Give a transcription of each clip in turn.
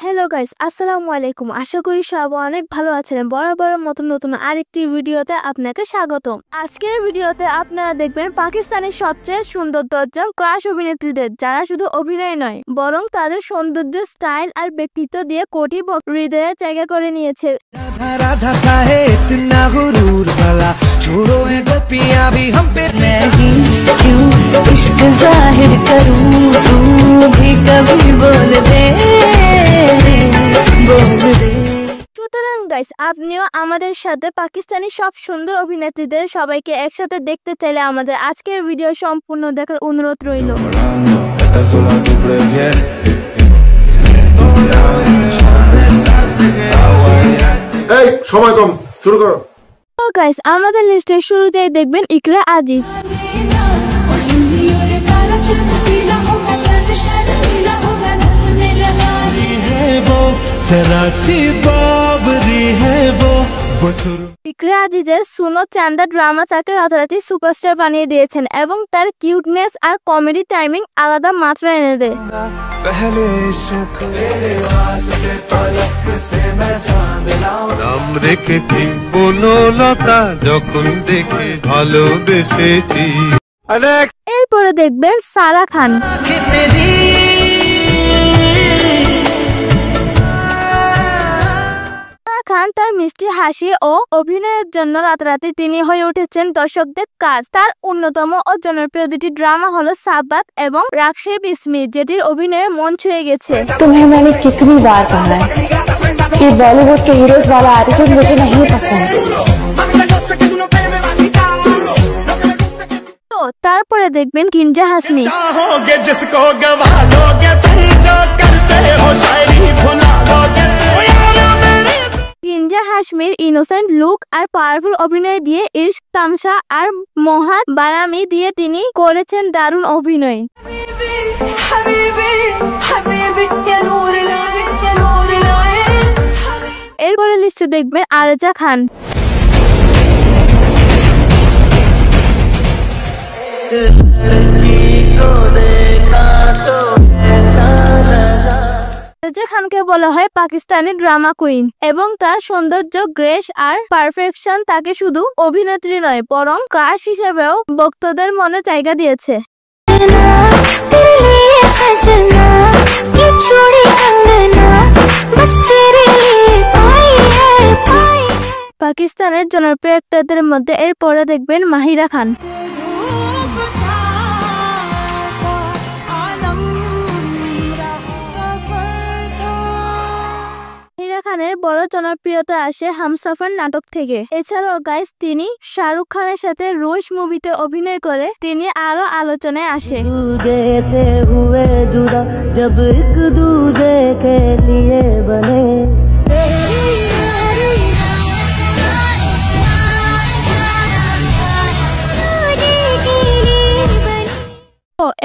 Hello guys, আসসালামু আলাইকুম। আশা করি সবাই অনেক ভালো আছেন। বরাবরের মতো নতুন আরেকটি ভিডিওতে আপনাকে স্বাগতম। আজকের ভিডিওতে আপনারা দেখবেন পাকিস্তানের সবচেয়ে সুন্দর 10 জন ক্রাশ অভিনেত্রীদের, যারা শুধু অভিনয় নয় বরং তাদের সৌন্দর্য, স্টাইল আর ব্যক্তিত্ব দিয়ে কোটি হৃদয়ে জায়গা করে নিয়েছে। সুতরাং গাইস, আপনিও আমাদের সাথে পাকিস্তানি সব সুন্দর অভিনেত্রীদের সবাইকে একসাথে দেখতে চাইলে আমাদের আজকের ভিডিও সম্পূর্ণ দেখার অনুরোধ রইল। সময় কম, শুরু করো। তো গাইস, আমাদের লিস্টের শুরুতেই দেখবেন ইকরা আজিজ। ইকরা আজিজের সুনো চান্দা ড্রামা তাকে রাতারাতি সুপারস্টার বানিয়ে দিয়েছেন এবং তার কিউটনেস আর কমেডি টাইমিং আলাদা মাত্রা এনে দেয়। এরপরে দেখবেন সারা খান। খান তার মিষ্টি হাসি ও অভিনয়ের জন্য রাতারাতি তিনি হয়ে উঠেছেন দর্শকদের কাজ। তার অন্যতম ও জনপ্রিয় দুটি ড্রামা হলো সাবাত এবং রাকশে বিস্মি, যেটির অভিনয়ে মন ছুঁয়ে গেছে। तुम्हें मैंने कितनी बार कहा है कि बॉलीवुड के हीरोज वाला एटीट्यूड मुझे नहीं पसंद। তো তারপরে দেখবেন কিঞ্জা হাসমি। কিঞ্জা হাসমির ইনোসেন্ট লুক আর পাওয়ারফুল অভিনয় দিয়ে ইশক তামসা আর মহাত বারামি দিয়ে তিনি করেছেন দারুণ অভিনয়। এরপরে লিস্টে দেখবেন আরেজা খান। আরেজা খানকে বলা হয় পাকিস্তানি ড্রামা কুইন এবং তার সৌন্দর্য, গ্রেস আর পারফেকশন তাকে শুধু অভিনেত্রী নয় বরং ক্রাশ হিসেবেও ভক্তদের মনে জায়গা দিয়েছে। পাকিস্তানের জনপ্রিয় অ্যাক্টরদের মধ্যে এরপরে দেখবেন মাহিরা খান। খানের বড় জনপ্রিয়তা আসে হামসফর নাটক থেকে। এছাড়াও গাইস, তিনি শাহরুখ খানের সাথে রোশ মুভিতে অভিনয় করে তিনি আরো আলোচনায় আসে।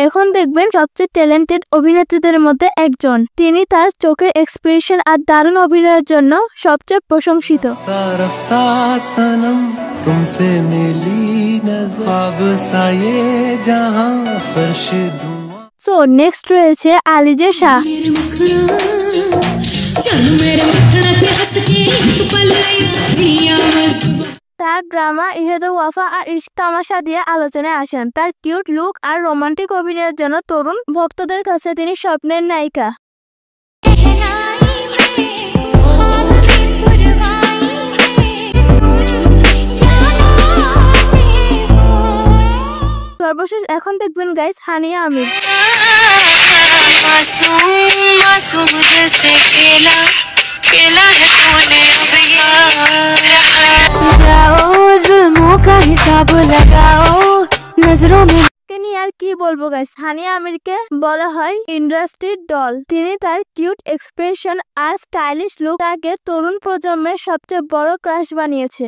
এখন দেখবেন সবচেয়ে ট্যালেন্টেড অভিনেত্রীদের মধ্যে একজন। তিনি তার চোখের এক্সপ্রেশন আর দারুণ অভিনয়ের জন্য সবচেয়ে প্রশংসিত। সো নেক্সট রয়েছে আলিজা শাহ। তার ড্রামা ইহেদ ওয়াফা আর ইশক তামাশা দিয়ে আলোচনায় আসেন। তার কিউট লুক আর রোমান্টিক অভিনয়ের জন্য তরুণ ভক্তদের কাছে তিনি স্বপ্নের নায়িকা। সর্বশেষ এখন দেখবেন গাইস হানিয়া আমির। আর কি বলবো গাইস, হানিয়া আমিরকে বলা হয় ইন্ডাস্ট্রির ডল। তিনি তার কিউট এক্সপ্রেশন আর স্টাইলিশ লুক তাকে তরুণ প্রজন্মের সবচেয়ে বড় ক্রাশ বানিয়েছে।